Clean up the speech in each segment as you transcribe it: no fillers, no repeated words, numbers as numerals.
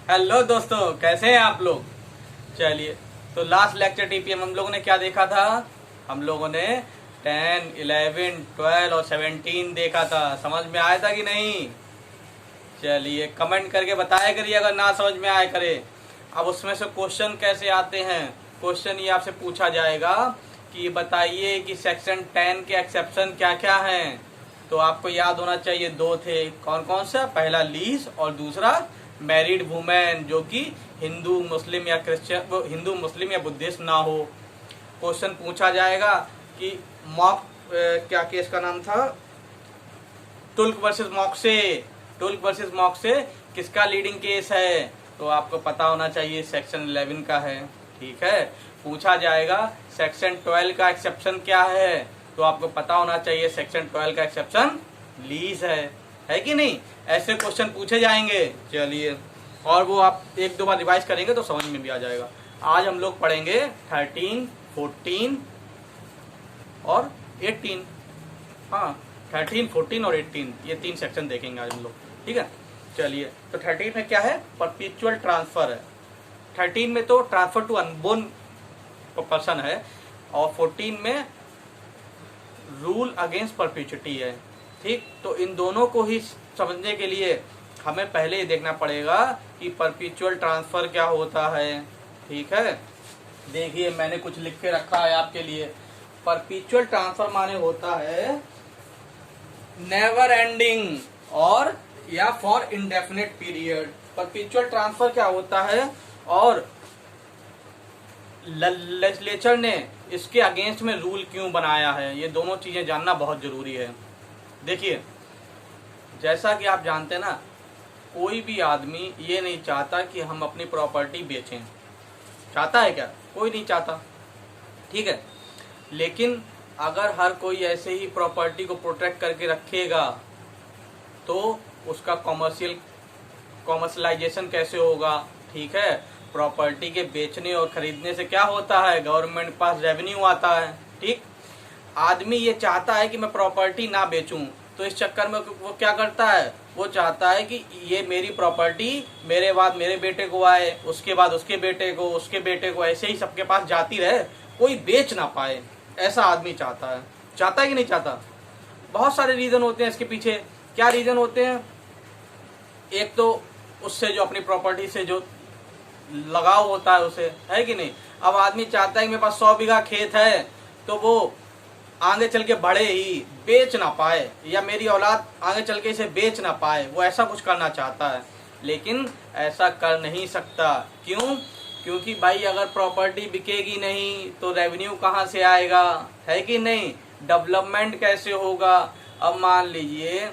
Hello दोस्तों, कैसे हैं आप लोग। चलिए, तो लास्ट लेक्चर टीपीएम हम लोगों ने क्या देखा था। हम लोगों ने 10, 11, 12 और 17 देखा था। समझ में आया था कि नहीं। चलिए, कमेंट करके बताया करिए अगर ना समझ में आया करे। अब उसमें से क्वेश्चन कैसे आते हैं। क्वेश्चन ये आपसे पूछा जाएगा कि बताइए कि सेक्शन 10 के एक्सेप्शन क्या क्या हैं। तो आपको याद होना चाहिए, दो थे। कौन कौन सा। पहला लीज और दूसरा मैरिड वुमेन, जो कि हिंदू मुस्लिम या क्रिश्चियन, हिंदू मुस्लिम या बुद्धिस्ट ना हो। क्वेश्चन पूछा जाएगा कि मॉक क्या केस का नाम था, टुल्क वर्सेस मॉक्से। टुल्क वर्सेस मॉक्से किसका लीडिंग केस है। तो आपको पता होना चाहिए सेक्शन 11 का है। ठीक है। पूछा जाएगा सेक्शन 12 का एक्सेप्शन क्या है। तो आपको पता होना चाहिए सेक्शन 12 का एक्सेप्शन लीज है कि नहीं। ऐसे क्वेश्चन पूछे जाएंगे। चलिए, और वो आप एक दो बार रिवाइज करेंगे तो समझ में भी आ जाएगा। आज हम लोग पढ़ेंगे 13, 14 और 18। हाँ, 13, 14 और 18, ये तीन सेक्शन देखेंगे आज हम लोग। ठीक है। चलिए, तो 13 में क्या है, परपेचुअल ट्रांसफर है। 13 में तो ट्रांसफर टू अनबोर्न पर्सन है, और 14 में रूल अगेंस्ट परपेचुइटी है। ठीक, तो इन दोनों को ही समझने के लिए हमें पहले ही देखना पड़ेगा कि परपेचुअल ट्रांसफर क्या होता है। ठीक है। देखिए, मैंने कुछ लिख के रखा है आपके लिए। परपेचुअल ट्रांसफर माने होता है नेवर एंडिंग और या for indefinite period. Perpetual transfer क्या होता है और लेजिस्लेचर ने इसके अगेंस्ट में रूल क्यों बनाया है, ये दोनों चीजें जानना बहुत जरूरी है। देखिए, जैसा कि आप जानते हैं ना, कोई भी आदमी ये नहीं चाहता कि हम अपनी प्रॉपर्टी बेचें। चाहता है क्या? कोई नहीं चाहता। ठीक है। लेकिन अगर हर कोई ऐसे ही प्रॉपर्टी को प्रोटेक्ट करके रखेगा तो उसका कॉमर्शलाइजेशन कैसे होगा। ठीक है। प्रॉपर्टी के बेचने और खरीदने से क्या होता है, गवर्नमेंट के पास रेवेन्यू आता है। ठीक। आदमी ये चाहता है कि मैं प्रॉपर्टी ना बेचूं, तो इस चक्कर में वो क्या करता है, वो चाहता है कि ये मेरी प्रॉपर्टी मेरे बाद मेरे बेटे को आए, उसके बाद उसके बेटे को, उसके बेटे को, ऐसे ही सबके पास जाती रहे, कोई बेच ना पाए। ऐसा आदमी चाहता है। चाहता है कि नहीं चाहता। बहुत सारे रीजन होते हैं इसके पीछे। क्या रीजन होते हैं। एक तो उससे जो अपनी प्रॉपर्टी से जो लगाव होता है उसे, है कि नहीं। अब आदमी चाहता है कि मेरे पास 100 बीघा खेत है, तो वो आगे चल के बढ़े ही बेच ना पाए, या मेरी औलाद आगे चल के इसे बेच ना पाए, वो ऐसा कुछ करना चाहता है। लेकिन ऐसा कर नहीं सकता। क्यों? क्योंकि भाई अगर प्रॉपर्टी बिकेगी नहीं तो रेवेन्यू कहाँ से आएगा, है कि नहीं। डेवलपमेंट कैसे होगा। अब मान लीजिए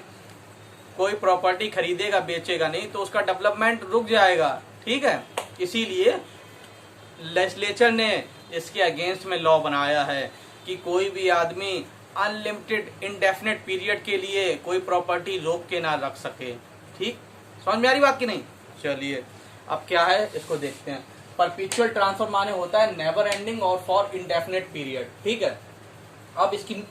कोई प्रॉपर्टी खरीदेगा बेचेगा नहीं तो उसका डेवलपमेंट रुक जाएगा। ठीक है। इसीलिए लेजिस्लेचर ने इसके अगेंस्ट में लॉ बनाया है कि कोई भी आदमी अनलिमिटेड इंडेफिनिट पीरियड के लिए कोई प्रॉपर्टी रोक के ना रख सके। ठीक, समझ में आ रही बात की नहीं। चलिए, अब क्या है इसको देखते हैं। परपेचुअल ट्रांसफर माने होता है नेवर एंडिंग और फॉर इंडेफिनिट पीरियड। ठीक है। अब इसकी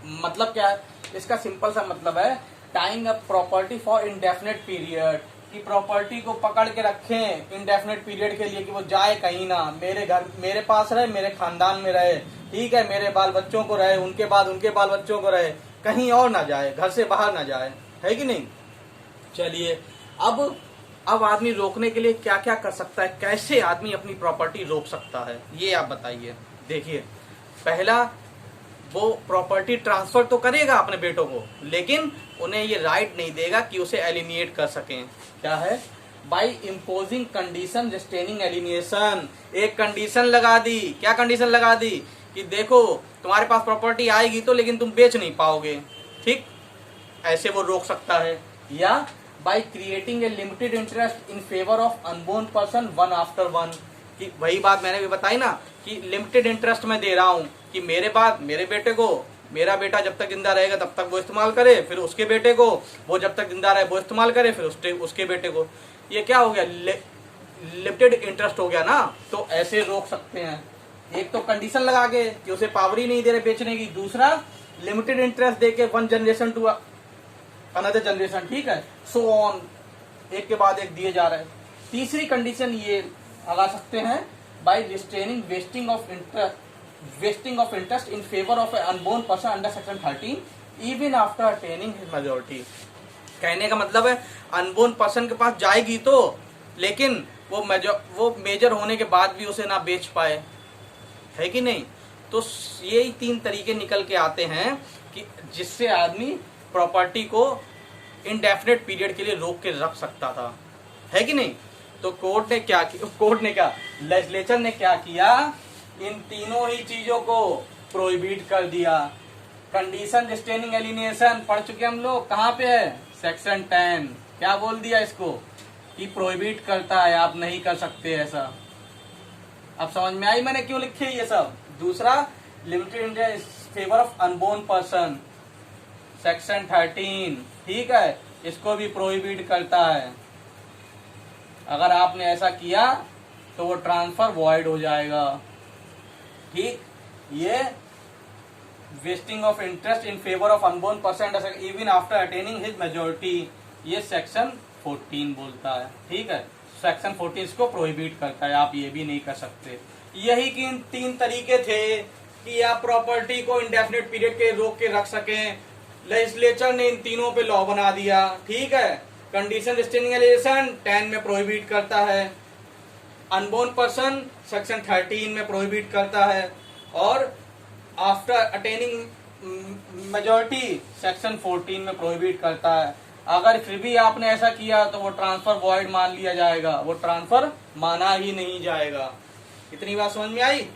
मतलब क्या है, इसका सिंपल सा मतलब है tying up property for indefinite period, कि प्रॉपर्टी को पकड़ के रखें इंडेफिनिट पीरियड के लिए, कि वो जाए कहीं ना, मेरे घर मेरे पास रहे, मेरे खानदान में रहे। ठीक है। मेरे बाल बच्चों को रहे, उनके बाद उनके बाल बच्चों को रहे, कहीं और ना जाए, घर से बाहर ना जाए, है कि नहीं। चलिए, अब आदमी रोकने के लिए क्या क्या कर सकता है, कैसे आदमी अपनी प्रॉपर्टी रोक सकता है, ये आप बताइए। देखिए, पहला, वो प्रॉपर्टी ट्रांसफर तो करेगा अपने बेटों को, लेकिन उन्हें ये राइट नहीं देगा कि उसे एलिनिएट कर सकें। क्या है, by imposing condition restraining alienation. एक कंडीशन लगा दी। क्या कंडीशन लगा दी, कि देखो तुम्हारे पास प्रॉपर्टी आएगी तो, लेकिन तुम बेच नहीं पाओगे। ठीक, ऐसे वो रोक सकता है। या by creating a limited interest in favour of unborn person one after one, कि वही बात मैंने भी बताई ना, कि लिमिटेड इंटरेस्ट में दे रहा हूं, कि मेरे बाद मेरे बेटे को, मेरा बेटा जब तक जिंदा रहेगा तब तक वो इस्तेमाल करे, फिर उसके बेटे को, वो जब तक जिंदा रहे वो इस्तेमाल करे, फिर उसके बेटे को। ये क्या हो गया, लिमिटेड इंटरेस्ट हो गया ना। तो ऐसे रोक सकते हैं। एक तो कंडीशन लगा के कि उसे पावर ही नहीं दे रहे बेचने की। दूसरा, लिमिटेड इंटरेस्ट दे के one generation to another generation. ठीक है। सो ऑन, एक के बाद एक दिए जा रहे हैं। तीसरी कंडीशन ये लगा सकते हैं, by restraining vesting of interest in favour of unborn person under section 13 even after attaining his majority. कहने का मतलब है अनबोर्न पर्सन के पास जाएगी तो, लेकिन वो मेजर होने के बाद भी उसे ना बेच पाए, है कि नहीं। तो यही 3 तरीके निकल के आते हैं कि जिससे आदमी प्रॉपर्टी को इंडेफिनेट पीरियड के लिए रोक के रख सकता था, है कि नहीं। तो लेजिस्लेचर ने क्या किया, इन तीनों ही चीजों को प्रोहिबिट कर दिया। कंडीशन रिस्ट्रेनिंग एलिनेशन पढ़ चुके हम लोग, कहाँ पे है, सेक्शन 10। क्या बोल दिया इसको कि प्रोहिबिट करता है, आप नहीं कर सकते ऐसा। अब समझ में आई मैंने क्यों लिखे ये सब। दूसरा, limited in favour of unborn person, section 13, ठीक है, इसको भी प्रोहिबिट करता है। अगर आपने ऐसा किया तो वो ट्रांसफर वॉइड हो जाएगा, ठीक। ये wasting of interest in favour of unborn person even after attaining his majority, ये सेक्शन 14 बोलता है, ठीक है। सेक्शन 14 इसको प्रोहिबिट करता है, आप ये भी नहीं कर सकते। यही कि 3 तरीके थे कि आप प्रॉपर्टी को इंडेफिनिट पीरियड के रोक के रख सकें। लेजिस्लेचर ने इन तीनों पे लॉ बना दिया, ठीक है। कंडीशन रिस्ट्रेनिंग एलिनेशन 10 में प्रोहिबिट करता है, अनबोर्न पर्सन सेक्शन 13 में प्रोहिबिट करता है, और आफ्टर अटेनिंग मेजॉरिटी सेक्शन 14 में प्रोहिबिट करता है। अगर फिर भी आपने ऐसा किया तो वो ट्रांसफर वॉइड मान लिया जाएगा, वो ट्रांसफर माना ही नहीं जाएगा। इतनी बात समझ में आई।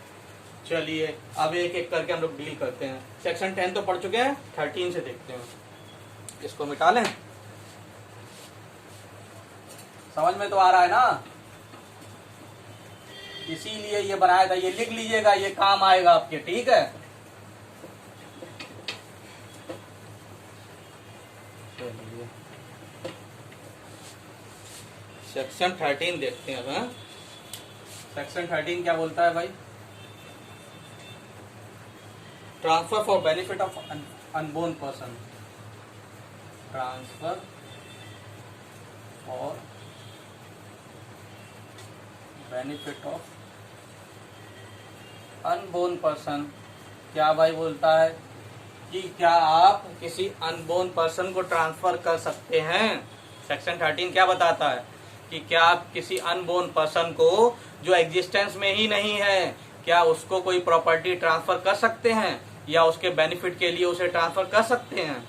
चलिए अब एक एक करके हम लोग डील करते हैं। सेक्शन 10 तो पढ़ चुके हैं, 13 से देखते हैं। इसको मिटा लें, समझ में तो आ रहा है ना, इसीलिए ये बनाया था। ये लिख लीजिएगा, ये काम आएगा आपके, ठीक है। चलिए सेक्शन 13 देखते हैं अब। सेक्शन 13 क्या बोलता है भाई, transfer for benefit of unborn person, transfer for benefit of unborn person. क्या भाई बोलता है कि क्या आप किसी अनबोर्न पर्सन को ट्रांसफर कर सकते हैं। सेक्शन 13 क्या बताता है कि क्या आप किसी अनबोर्न पर्सन को जो एग्जिस्टेंस में ही नहीं है, क्या उसको कोई प्रॉपर्टी ट्रांसफर कर सकते हैं, या उसके बेनिफिट के लिए उसे ट्रांसफर कर सकते हैं,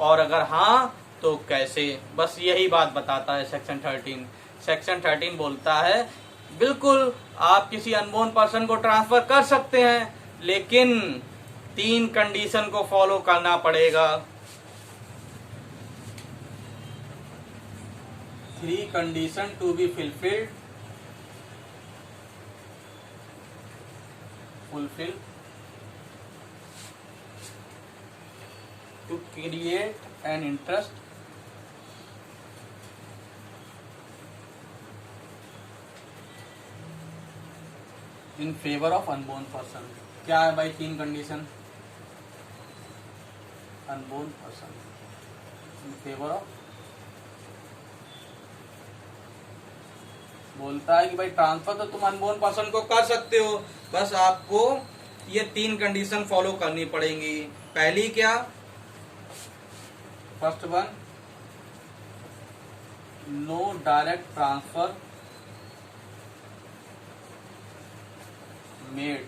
और अगर हाँ तो कैसे। बस यही बात बताता है सेक्शन 13। सेक्शन 13 बोलता है बिल्कुल आप किसी अनबोर्न पर्सन को ट्रांसफर कर सकते हैं, लेकिन 3 कंडीशन को फॉलो करना पड़ेगा। 3 condition to be fulfil to create an interest in favour of unborn person. क्या है भाई 3 condition, unborn person in favour of, बोलता है कि भाई ट्रांसफर तो तुम अनबोर्न पर्सन को कर सकते हो, बस आपको ये 3 कंडीशन फॉलो करनी पड़ेंगी। पहली क्या, first one, no direct transfer made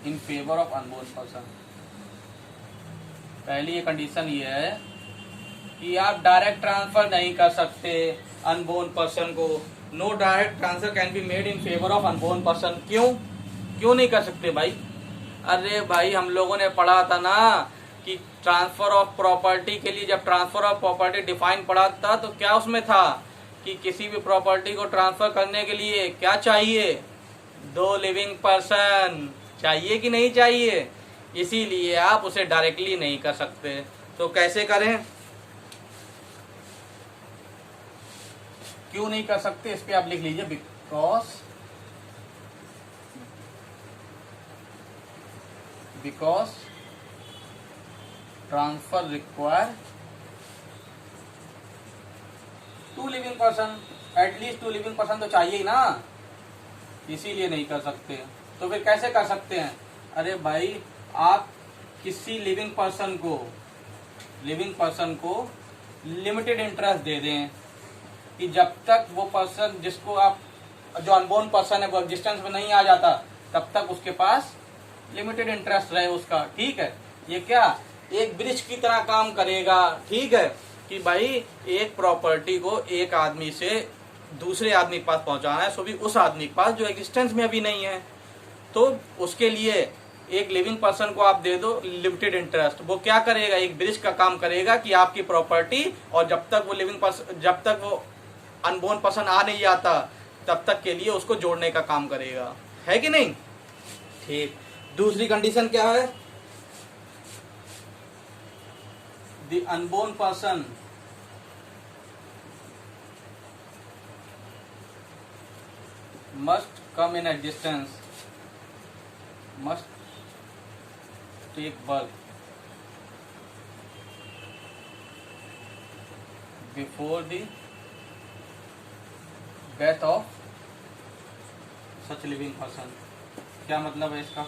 in favour of unborn person. पहली ये कंडीशन ये है कि आप डायरेक्ट ट्रांसफर नहीं कर सकते अनबोर्न पर्सन को। No direct transfer can be made in favour of unborn person. क्यों नहीं कर सकते भाई। अरे भाई हम लोगों ने पढ़ा था ना कि ट्रांसफर ऑफ प्रॉपर्टी के लिए, जब ट्रांसफर ऑफ प्रॉपर्टी डिफाइन पढ़ा था तो क्या उसमें था कि किसी भी प्रॉपर्टी को ट्रांसफर करने के लिए क्या चाहिए, 2 लिविंग पर्सन चाहिए कि नहीं चाहिए। इसीलिए आप उसे डायरेक्टली नहीं कर सकते। तो कैसे करें, क्यों नहीं कर सकते, इस पे आप लिख लीजिए, because transfer require 2 living person. At least 2 living person तो चाहिए ही ना, इसीलिए नहीं कर सकते। तो फिर कैसे कर सकते हैं? अरे भाई आप किसी लिविंग पर्सन को लिमिटेड इंटरेस्ट दे दें कि जब तक वो पर्सन जिसको आप जो अनबोर्न पर्सन है वो एग्जिस्टेंस में नहीं आ जाता तब तक उसके पास लिमिटेड इंटरेस्ट रहे उसका। ठीक है, ये क्या एक ब्रिज की तरह काम करेगा। ठीक है, कि भाई एक प्रॉपर्टी को एक आदमी से दूसरे आदमी के पास पहुंचाना है, सो भी उस आदमी के पास जो एग्जिस्टेंस में अभी नहीं है, तो उसके लिए एक लिविंग पर्सन को आप दे दो लिमिटेड इंटरेस्ट। वो क्या करेगा? एक ब्रिज का काम करेगा कि आपकी प्रॉपर्टी, और जब तक वो अनबोर्न पर्सन आ नहीं आता तब तक के लिए उसको जोड़ने का काम करेगा, है कि नहीं? ठीक। दूसरी कंडीशन क्या है? The unborn person must come in existence, must take birth before the death of such living person। क्या मतलब है इसका?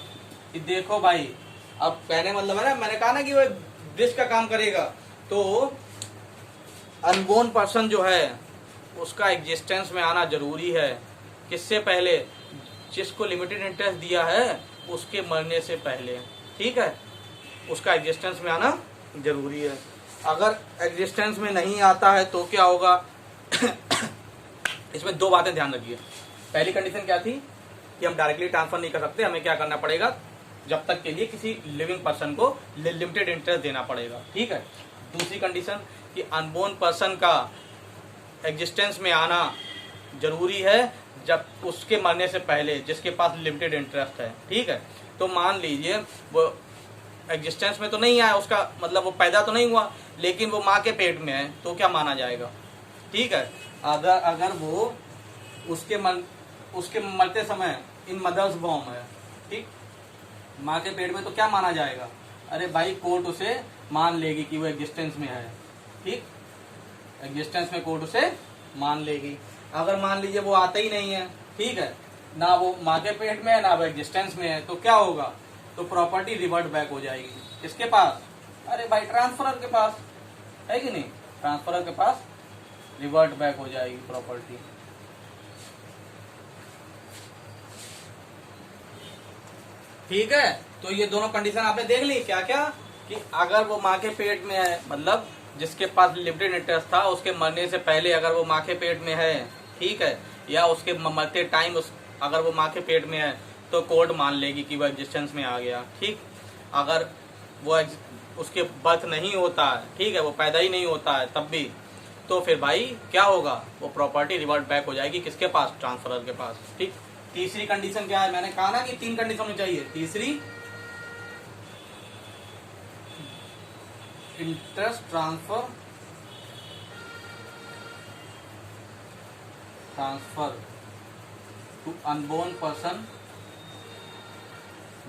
कि देखो भाई, अब कहने मतलब है ना, मैंने कहा ना कि वो ब्रिज का काम करेगा, तो अनबोर्न पर्सन जो है उसका एग्जिस्टेंस में आना जरूरी है। किससे पहले? जिसको लिमिटेड इंटरेस्ट दिया है उसके मरने से पहले। ठीक है, उसका एग्जिस्टेंस में आना जरूरी है। अगर एग्जिस्टेंस में नहीं आता है तो क्या होगा? इसमें 2 बातें ध्यान रखिए। पहली कंडीशन क्या थी कि हम डायरेक्टली ट्रांसफर नहीं कर सकते, हमें क्या करना पड़ेगा? जब तक के लिए किसी लिविंग पर्सन को लिमिटेड इंटरेस्ट देना पड़ेगा। ठीक है। दूसरी कंडीशन कि अनबोर्न पर्सन का एग्जिस्टेंस में आना जरूरी है जब उसके मरने से पहले, जिसके पास लिमिटेड इंटरेस्ट है। ठीक है, तो मान लीजिए वो एग्जिस्टेंस में तो नहीं आया, उसका मतलब वो पैदा तो नहीं हुआ, लेकिन वो माँ के पेट में है, तो क्या माना जाएगा? ठीक है, अगर वो उसके मरते समय इन मदर्स बॉर्न है, ठीक, माँ के पेट में, तो क्या माना जाएगा? अरे भाई कोर्ट उसे मान लेगी कि वो एग्जिस्टेंस में है। ठीक, एग्जिस्टेंस में कोर्ट उसे मान लेगी। अगर मान लीजिए वो आता ही नहीं है, ठीक है, ना वो माँ के पेट में है ना वो एग्जिस्टेंस में है, तो क्या होगा? तो प्रॉपर्टी रिवर्ट बैक हो जाएगी किसके पास? अरे भाई ट्रांसफरर के पास, है कि नहीं? ट्रांसफरर के पास रिवर्ट बैक हो जाएगी प्रॉपर्टी। ठीक है, तो ये दोनों कंडीशन आपने देख ली। क्या क्या? कि अगर वो माँ के पेट में है, मतलब जिसके पास लिमिटेड इंटरेस्ट था, उसके मरने से पहले अगर वो माँ के पेट में है, ठीक है, या उसके मरते टाइम अगर वो माँ के पेट में है, तो कोर्ट मान लेगी कि वो एग्जिस्टेंस में आ गया। ठीक, अगर वो उसके बर्थ नहीं होता है, ठीक है, वो पैदा ही नहीं होता है तब भी, तो फिर भाई क्या होगा? वो प्रॉपर्टी रिवर्ट बैक हो जाएगी किसके पास? ट्रांसफरर के पास। ठीक। तीसरी कंडीशन क्या है? मैंने कहा ना कि 3 कंडीशन होनी चाहिए। तीसरी, interest transfer to unborn person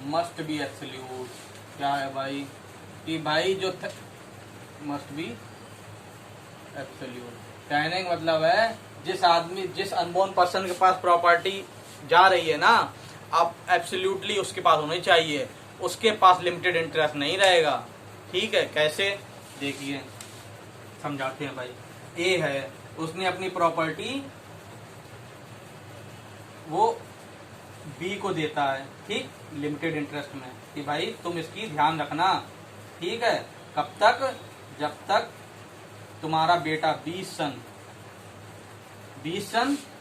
must be absolute. क्या है भाई? कि भाई जो मस्ट बी एब्सोल्यूट। कहने का मतलब है जिस अनबोर्न पर्सन के पास प्रॉपर्टी जा रही है ना, अब एब्सोल्यूटली उसके पास होनी चाहिए, उसके पास लिमिटेड इंटरेस्ट नहीं रहेगा। ठीक है, कैसे? देखिए समझाते हैं भाई। ए है, उसने अपनी प्रॉपर्टी वो बी को देता है, ठीक, लिमिटेड इंटरेस्ट में, कि भाई तुम इसकी ध्यान रखना। ठीक है, कब तक? जब तक तुम्हारा बेटा 20 सन,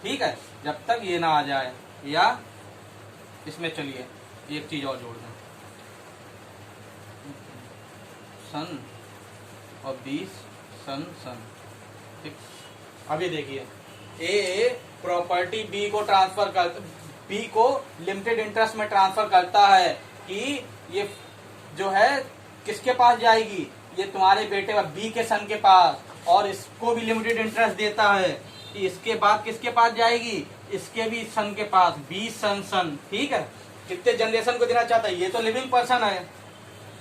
ठीक है, जब तक ये ना आ जाए। या इसमें चलिए एक चीज और जोड़ दें, सन और 20 सन। ठीक, अभी देखिए, ए प्रॉपर्टी बी को लिमिटेड इंटरेस्ट में ट्रांसफर करता है कि ये जो है किसके पास जाएगी? ये तुम्हारे बेटे बी के सन के पास, और इसको भी लिमिटेड इंटरेस्ट देता है कि इसके बाद किसके पास जाएगी? इसके भी सन के पास, 20 सन। ठीक है, कितने जनरेशन को देना चाहता है? ये तो लिविंग पर्सन है,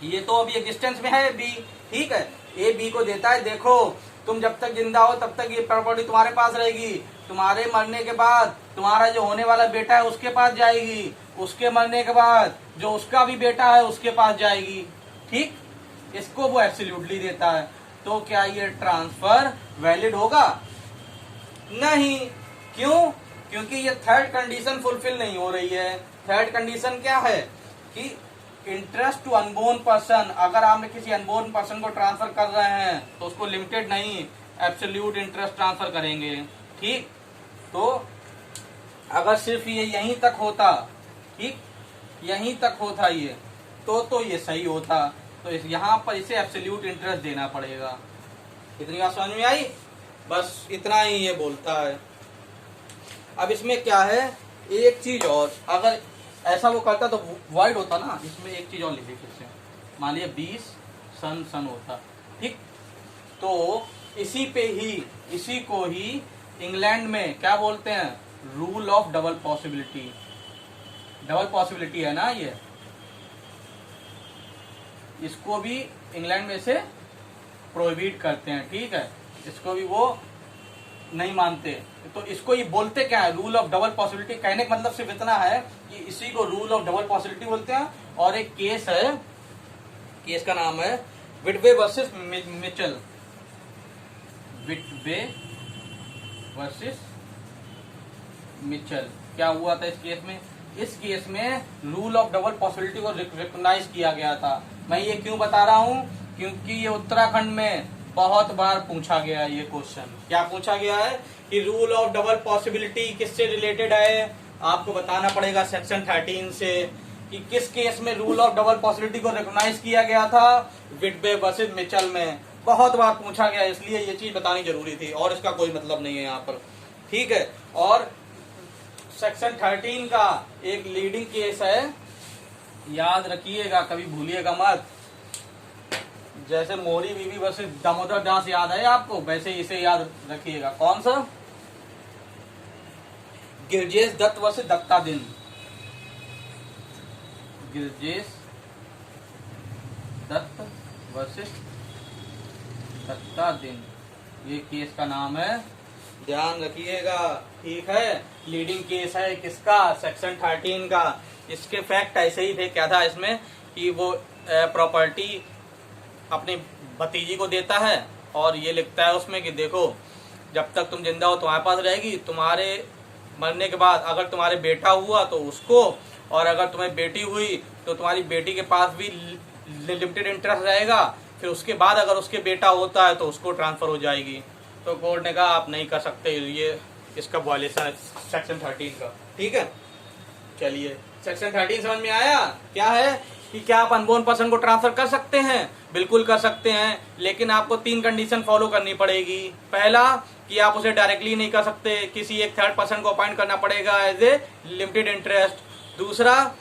ये तो अभी एग्जिस्टेंस में है बी। ठीक है, ए बी को देता है, देखो तुम जब तक जिंदा हो तब तक ये प्रॉपर्टी तुम्हारे पास रहेगी, तुम्हारे मरने के बाद तुम्हारा जो होने वाला बेटा है उसके पास जाएगी, उसके मरने के बाद जो उसका भी बेटा है उसके पास जाएगी। ठीक, इसको वो एब्सोल्युटली देता है। तो क्या ये ट्रांसफर वैलिड होगा? नहीं। क्यों? क्योंकि ये थर्ड कंडीशन फुलफिल नहीं हो रही है। थर्ड कंडीशन क्या है कि इंटरेस्ट टू अनबोर्न पर्सन, अगर आप किसी अनबोर्न पर्सन को ट्रांसफर कर रहे हैं तो उसको लिमिटेड नहीं, एब्सोल्यूट इंटरेस्ट ट्रांसफर करेंगे। ठीक, तो अगर सिर्फ ये यहीं तक होता, ठीक, यहीं तक होता ये तो ये सही होता। तो यहाँ पर इसे एब्सोल्यूट इंटरेस्ट देना पड़ेगा। इतनी बात समझ में आई? बस इतना ही ये बोलता है। अब इसमें क्या है, एक चीज और, अगर ऐसा वो करता तो वॉइड होता ना। इसमें एक चीज और लिखी फिर से, मान लिया 20 सन होता। ठीक, तो इसी को ही इंग्लैंड में क्या बोलते हैं, rule of double possibility. Double possibility है ना ये, इसको भी इंग्लैंड में से प्रोहिबिट करते हैं। ठीक है, इसको भी वो नहीं मानते। तो इसको ये बोलते क्या है, रूल ऑफ डबल पॉसिबिलिटी। कहने का मतलब सिर्फ इतना है कि इसी को रूल ऑफ डबल पॉसिबिलिटी बोलते हैं। और एक केस है, केस का नाम है Whitway versus Mitchell. Whitway versus Mitchell. क्या हुआ था इस केस में? इस केस में रूल ऑफ डबल पॉसिबिलिटी को रिकॉग्नाइज किया गया था। मैं ये क्यों बता रहा हूँ, क्योंकि ये उत्तराखंड में बहुत बार पूछा गया है ये क्वेश्चन। क्या पूछा गया है कि रूल ऑफ डबल पॉसिबिलिटी किससे रिलेटेड है? आपको बताना पड़ेगा सेक्शन 13 से कि किस केस में रूल ऑफ डबल पॉसिबिलिटी को रिकॉग्नाइज किया गया था। विटवे वर्सेस मिचेल में बहुत बार पूछा गया, इसलिए ये चीज बतानी जरूरी थी। और इसका कोई मतलब नहीं है यहाँ पर। ठीक है, और सेक्शन 13 का एक लीडिंग केस है, याद रखिएगा, कभी भूलिएगा मत। जैसे मोरी बीबी वर्सेस दामोदर दास याद है आपको, वैसे इसे याद रखिएगा। कौन सा? गिरजेश दत्त वर्सेस दत्तादिन। गिरजेश दत्त वर्सेस दत्तादिन, ये केस का नाम है, ध्यान रखिएगा। ठीक है, लीडिंग केस है किसका? सेक्शन 13 का। इसके फैक्ट ऐसे ही थे। क्या था इसमें कि वो प्रॉपर्टी अपनी भतीजी को देता है और ये लिखता है उसमें कि देखो, जब तक तुम जिंदा हो तुम्हारे पास रहेगी, तुम्हारे मरने के बाद अगर तुम्हारे बेटा हुआ तो उसको, और अगर तुम्हें बेटी हुई तो तुम्हारी बेटी के पास भी लिमिटेड इंटरेस्ट रहेगा। फिर उसके बाद अगर उसके बेटा होता है तो उसको ट्रांसफर हो जाएगी। तो कोर्ट ने कहा आप नहीं कर सकते, ये इसका वायलेशन है सेक्शन 13 का। ठीक है, चलिए सेक्शन 13 समझ में आया? क्या है कि क्या आप अनबोर्न पर्सन को ट्रांसफर कर सकते हैं? बिल्कुल कर सकते हैं, लेकिन आपको 3 कंडीशन फॉलो करनी पड़ेगी। पहला कि आप उसे डायरेक्टली नहीं कर सकते, किसी एक थर्ड पर्सन को अपॉइंट करना पड़ेगा एज ए लिमिटेड इंटरेस्ट। दूसरा,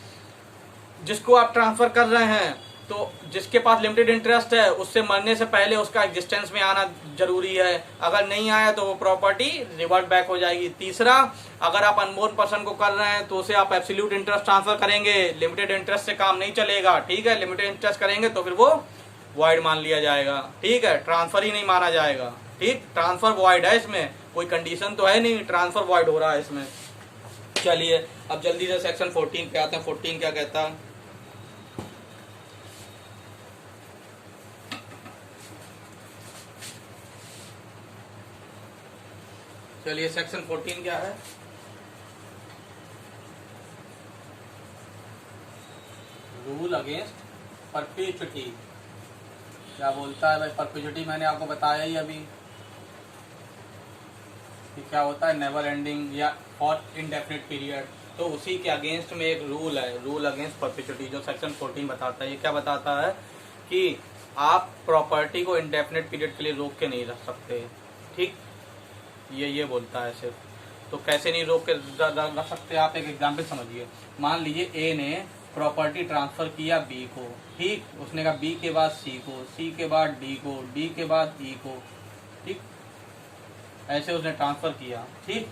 जिसको आप ट्रांसफर कर रहे हैं तो जिसके पास लिमिटेड इंटरेस्ट है उससे मरने से पहले उसका एग्जिस्टेंस में आना जरूरी है। अगर नहीं आया तो वो प्रॉपर्टी रिवर्ट बैक हो जाएगी। तीसरा, अगर आप अनबोर्न पर्सन को कर रहे हैं तो उसे आप एब्सोल्यूट इंटरेस्ट ट्रांसफर करेंगे, लिमिटेड इंटरेस्ट से काम नहीं चलेगा। ठीक है, लिमिटेड इंटरेस्ट करेंगे तो फिर वो वॉइड मान लिया जाएगा। ठीक है, ट्रांसफर ही नहीं माना जाएगा। ठीक, ट्रांसफर वॉइड है, इसमें कोई कंडीशन तो है नहीं, ट्रांसफर वॉइड हो रहा है इसमें। चलिए अब जल्दी से सेक्शन 14 पे आते हैं। 14 क्या कहता है? चलिए सेक्शन 14 क्या है? Rule against perpetuity. क्या बोलता है भाई परपेचुटी? मैंने आपको बताया ही अभी कि क्या होता है, नेवर एंडिंग या फॉर इनडेफिनिट पीरियड। तो उसी के अगेंस्ट में एक रूल है, रूल अगेंस्ट परपेचुटी, जो सेक्शन 14 बताता है। ये क्या बताता है कि आप प्रॉपर्टी को इनडेफिनिट पीरियड के लिए रोक के नहीं रख सकते। ठीक, ये बोलता है सिर्फ। तो कैसे नहीं रोक के रख सकते? आप एक एग्जाम्पल समझिए। मान लीजिए ए ने प्रॉपर्टी ट्रांसफर किया बी को। ठीक, उसने कहा बी के बाद सी को, सी के बाद डी को, डी के बाद ई को। ठीक, ऐसे उसने ट्रांसफर किया। ठीक,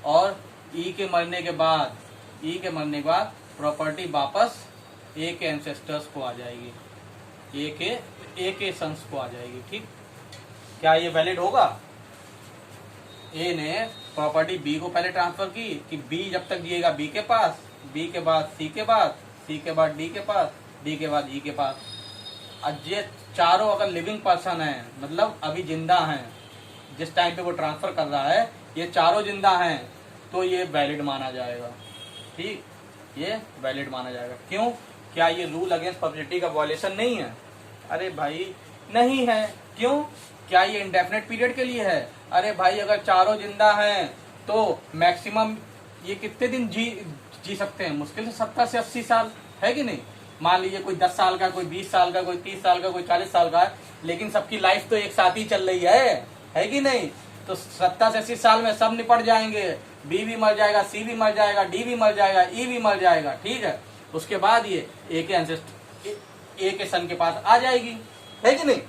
और ई के मरने के बाद प्रॉपर्टी वापस ए के एंसेस्टर्स को आ जाएगी, ए के सन्स को आ जाएगी। ठीक, क्या ये वैलिड होगा? ए ने प्रॉपर्टी बी को पहले ट्रांसफर की कि बी जब तक जिएगा बी के पास, बी के बाद सी के बाद, सी के बाद डी के पास, डी के बाद ई के पास। अब ये चारों अगर लिविंग पर्सन है, मतलब अभी जिंदा हैं, जिस टाइम पे वो ट्रांसफर कर रहा है, ये चारों जिंदा हैं, तो ये वैलिड माना जाएगा। ठीक, ये वैलिड माना जाएगा। क्यों? क्या ये रूल अगेंस्ट पब्लिसिटी का वॉयलेशन नहीं है? अरे भाई नहीं है। क्यों? क्या ये इंडेफिनेट पीरियड के लिए है? अरे भाई अगर चारों जिंदा हैं तो मैक्सिमम ये कितने दिन जी सकते हैं? मुश्किल से 70 से 80 साल, है कि नहीं? मान लीजिए कोई 10 साल का, कोई 20 साल का, कोई 30 साल का, कोई 40 साल का है, लेकिन सबकी लाइफ तो एक साथ ही चल रही है कि नहीं? तो 70 से 80 साल में सब निपट जाएंगे। बी भी मर जाएगा, सी भी मर जाएगा, डी भी मर जाएगा, ई भी मर जाएगा। ठीक है, उसके बाद ये ए के एंसेस्टर, ए के सन के पास आ जाएगी, है कि नहीं?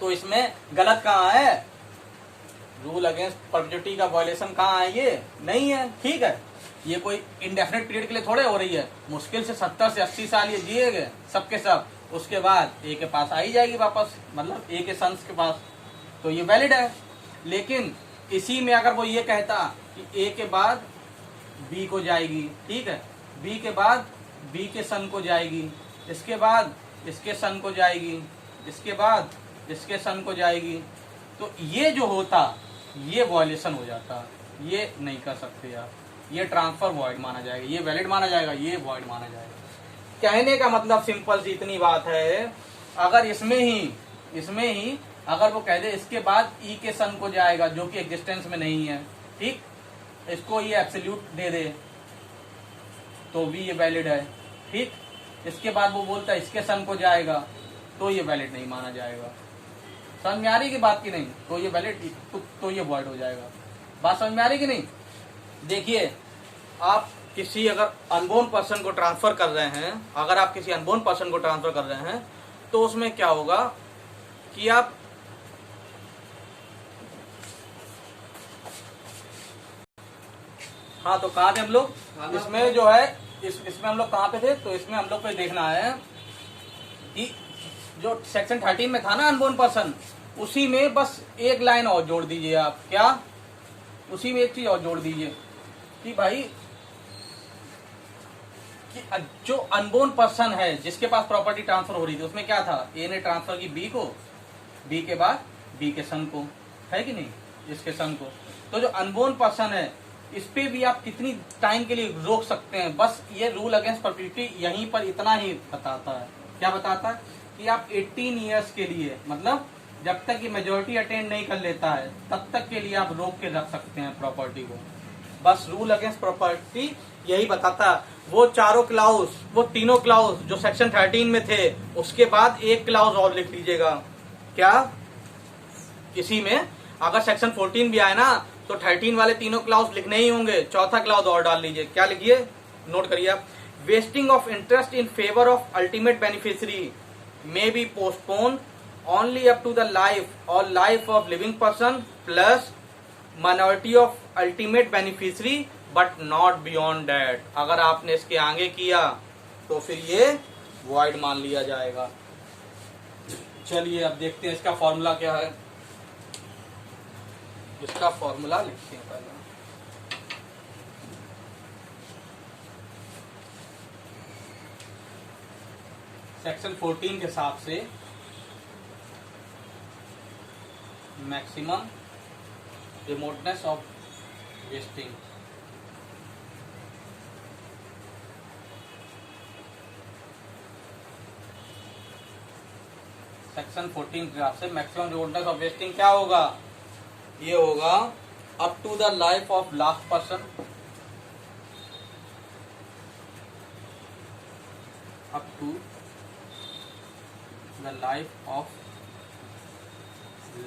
तो इसमें गलत कहाँ है? रूल अगेंस्ट परपेचुइटी का वायलेशन कहाँ है? ये नहीं है। ठीक है, ये कोई इंडेफिनेट पीरियड के लिए थोड़े हो रही है। मुश्किल से 70 से 80 साल ये जिएंगे सबके सब, उसके बाद ए के पास आई जाएगी वापस, मतलब ए के सन्स के पास, तो ये वैलिड है। लेकिन इसी में अगर वो ये कहता कि ए के बाद बी को जाएगी, ठीक है, बी के बाद बी के सन को जाएगी, इसके बाद इसके सन को जाएगी, इसके बाद इसके सन को जाएगी, तो ये जो होता ये वॉयलेशन हो जाता। ये नहीं कर सकते आप, ये ट्रांसफर वॉइड माना जाएगा, ये वैलिड माना जाएगा, ये वॉइड माना जाएगा। कहने का मतलब सिंपल सी इतनी बात है, अगर इसमें ही अगर वो कह दे इसके बाद ई के सन को जाएगा जो कि एग्जिस्टेंस में नहीं है, ठीक, इसको ये एब्सोल्यूट दे दे तो भी ये वैलिड है। ठीक, इसके बाद वो बोलता है इसके सन को जाएगा तो ये वैलिड नहीं माना जाएगा। समझ में आ रही की बात की नहीं? तो ये वैलिड तो ये वॉइड हो जाएगा। बात समझ में आ रही कि नहीं? देखिए, आप किसी अगर अनबोर्न पर्सन को ट्रांसफर कर रहे हैं, अगर आप किसी अनबोर्न पर्सन को ट्रांसफर कर रहे हैं तो उसमें क्या होगा कि आप हाँ, तो कहाँ थे हम लोग? इसमें जो है इसमें हम लोग कहाँ पे थे? तो इसमें हम लोग को देखना है कि जो सेक्शन 13 में था ना अनबोर्न पर्सन, उसी में बस एक लाइन और जोड़ दीजिए आप। क्या? उसी में एक चीज और जोड़ दीजिए कि भाई कि जो अनबोर्न पर्सन है जिसके पास प्रॉपर्टी ट्रांसफर हो रही थी, उसमें क्या था? ए ने ट्रांसफर की बी को, बी के बाद बी के सन को, है कि नहीं, इसके सन को। तो जो अनबोर्न पर्सन है इस पे भी आप कितनी टाइम के लिए रोक सकते हैं? बस ये रूल अगेंस्ट परपेचुइटी यहीं पर इतना ही बताता है। क्या बताता है? कि आप 18 ईयर्स के लिए, मतलब जब तक ये मेजोरिटी अटेंड नहीं कर लेता है तब तक के लिए आप रोक के रख सकते हैं प्रॉपर्टी को। बस रूल अगेंस्ट प्रॉपर्टी यही बताता है। वो चारों क्लाउज, वो तीनों क्लाउज जो सेक्शन 13 में थे, उसके बाद एक क्लाउज और लिख लीजिएगा। क्या? इसी में अगर सेक्शन 14 भी आए ना तो 13 वाले तीनों क्लाउज लिखने ही होंगे, चौथा क्लाउज और डाल लीजिए। क्या लिखिए? नोट करिए आप। Wasting of interest in favour of ultimate beneficiary may be postponed only up to the life or life of living person plus minority of ultimate beneficiary but not beyond that। अगर आपने इसके आगे किया तो फिर ये void मान लिया जाएगा। चलिए अब देखते हैं इसका फॉर्मूला क्या है। इसका फॉर्मूला लिखते हैं पहले। सेक्शन 14 के हिसाब से maximum remoteness of wasting, section 14 के हिसाब से मैक्सिमम रिमोटनेस ऑफ वेस्टिंग क्या होगा? ये होगा up to the life of last person, up to the life of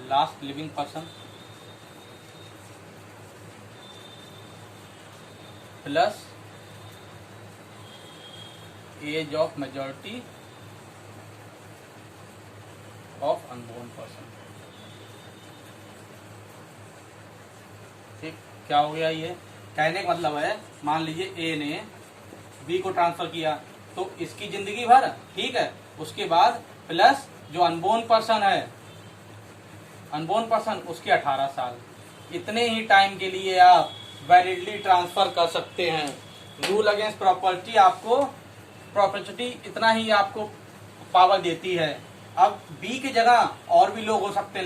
last living person plus age of majority of unborn person। ठीक, क्या हो गया? ये कहने का मतलब है, मान लीजिए ए ने बी को ट्रांसफर किया तो इसकी जिंदगी भर, ठीक है, उसके बाद प्लस जो अनबोर्न पर्सन है अनबोर्न पर्सन उसके 18 साल, इतने ही टाइम के लिए आप वैलिडली ट्रांसफर कर सकते हैं। रूल अगेंस्ट प्रॉपर्टी आपको प्रॉपर्टी इतना ही आपको पावर देती है। अब बी की जगह और भी लोग हो सकते हैं,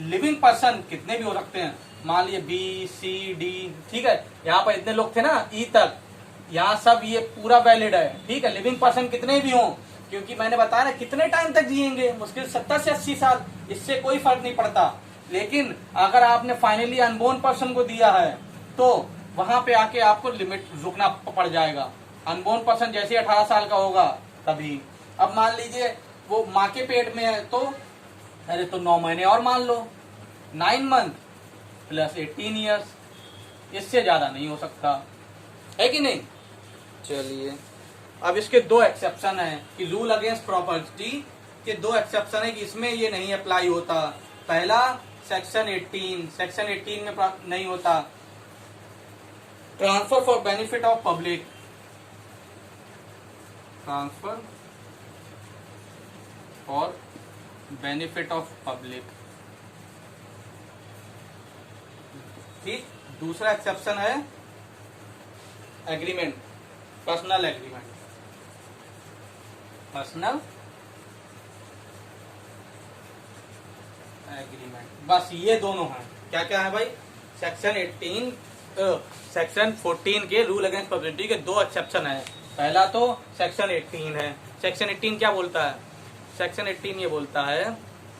लिविंग पर्सन कितने भी हो सकते हैं, मान लीजिए बी सी डी, ठीक है, यहाँ पर इतने लोग थे ना ई तक, यहाँ सब ये पूरा वैलिड है, ठीक है। लिविंग पर्सन कितने भी हों, क्योंकि मैंने बताया ना कितने टाइम तक जिएंगे, मुश्किल 70 से 80 साल, इससे कोई फर्क नहीं पड़ता। लेकिन अगर आपने फाइनली अनबोर्न पर्सन को दिया है तो वहां पे आके आपको लिमिट रुकना पड़ जाएगा। अनबोर्न पर्सन जैसे 18 साल का होगा तभी। अब मान लीजिए वो माँ के पेट में है तो अरे तो 9 महीने और मान लो, 9 मंथ प्लस 18 ईयर्स, इससे ज्यादा नहीं हो सकता, है कि नहीं। चलिए अब इसके 2 एक्सेप्शन है कि रूल अगेंस्ट प्रॉपर्टी के 2 एक्सेप्शन है कि इसमें ये नहीं अप्लाई होता। पहला सेक्शन 18 में नहीं होता, transfer for benefit of public, transfer for benefit of public, ठीक। दूसरा एक्सेप्शन है agreement, personal agreement, personal agreement, बस ये दोनों हैं। क्या क्या है भाई, सेक्शन 14 के रूल अगेंस्ट प्रॉपर्टी के 2 एक्सेप्शन है। पहला तो सेक्शन 18 है। सेक्शन 18 क्या बोलता है, सेक्शन 18 ये बोलता है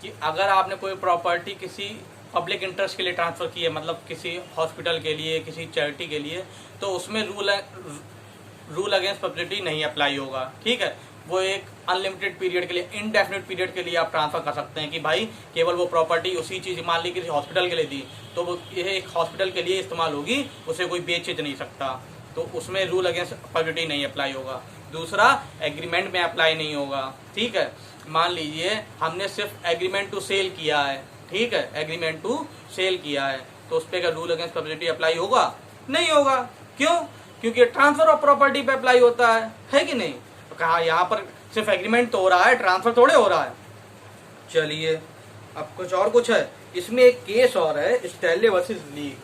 कि अगर आपने कोई प्रॉपर्टी किसी पब्लिक इंटरेस्ट के लिए ट्रांसफर की है, मतलब किसी हॉस्पिटल के लिए, किसी चैरिटी के लिए, तो उसमें रूल अगेंस्ट प्रॉपर्टी नहीं अप्लाई होगा, ठीक है। वो एक अनलिमिटेड पीरियड के लिए, इनडेफिनिट पीरियड के लिए आप ट्रांसफर कर सकते हैं कि भाई केवल वो प्रॉपर्टी उसी चीज, मान ली किसी हॉस्पिटल के लिए दी तो वो ये एक हॉस्पिटल के लिए इस्तेमाल होगी, उसे कोई बेच नहीं सकता, तो उसमें रूल अगेंस्ट प्रॉपर्टी नहीं अप्लाई होगा। दूसरा एग्रीमेंट में अप्लाई नहीं होगा, ठीक है। मान लीजिए हमने सिर्फ एग्रीमेंट टू सेल किया है, ठीक है, एग्रीमेंट टू सेल किया है, तो उस पर क्या रूल अगेंस्ट प्रॉपर्टी अप्लाई होगा, नहीं होगा। क्यों, क्योंकि ट्रांसफर ऑफ प्रॉपर्टी पे अप्लाई होता है कि नहीं। कहा यहाँ पर सिर्फ एग्रीमेंट तो हो रहा है, ट्रांसफर थोड़े हो रहा है। चलिए अब कुछ है, इसमें एक केस और है, स्टैनले वर्सेस लीग,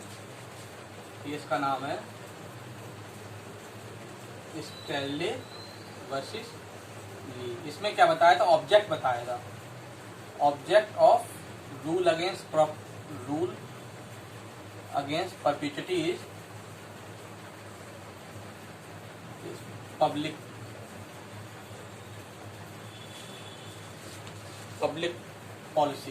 केस का नाम है स्टैनले वर्सेस लीग। इसमें क्या बताया था, ऑब्जेक्ट बताया था, object of rule against perpetuity is public policy,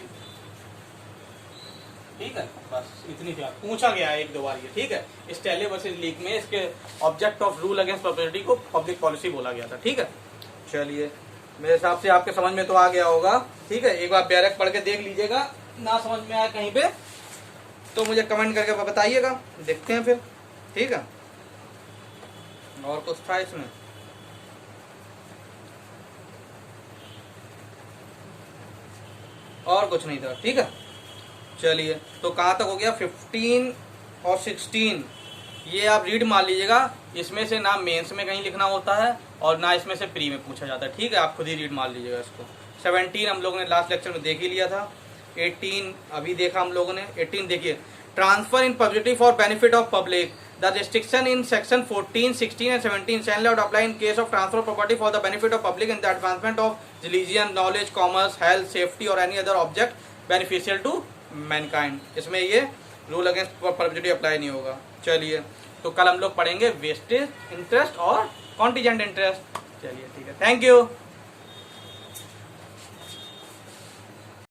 ठीक है। बस इतनी सी बात पूछा गया है 1-2 बार ये, ठीक है। स्टैनले वर्सेस लीग में इसके object of rule against property को पब्लिक पॉलिसी बोला गया था, ठीक है। चलिए मेरे हिसाब से आपके समझ में तो आ गया होगा, ठीक है। एक बार बैरक पढ़ के देख लीजिएगा, ना समझ में आया कहीं पे तो मुझे कमेंट करके बताइएगा, देखते हैं फिर, ठीक है। और कुछ था इसमें, और कुछ नहीं था, ठीक है। चलिए तो कहाँ तक हो गया, 15 और 16 ये आप रीड मान लीजिएगा। इसमें से ना मेंस में कहीं लिखना होता है और ना इसमें से प्री में पूछा जाता है, ठीक है। आप खुद ही रीड मान लीजिएगा इसको। 17 हम लोगों ने लास्ट लेक्चर में देख ही लिया था, 18 अभी देखा हम लोगों ने। 18 देखिए, transfer in publicity for benefit of public, the restriction in section 14, 16 and 17 shall not apply in case of transfer of property for the benefit of public in the advancement of religion, knowledge, commerce, health, safety or any other object beneficial to mankind। इसमें ये rule against publicity apply नहीं होगा। चलिए तो कल हम लोग पढ़ेंगे वेस्टेज इंटरेस्ट और कॉन्टीजेंट इंटरेस्ट। चलिए ठीक है, थैंक यू।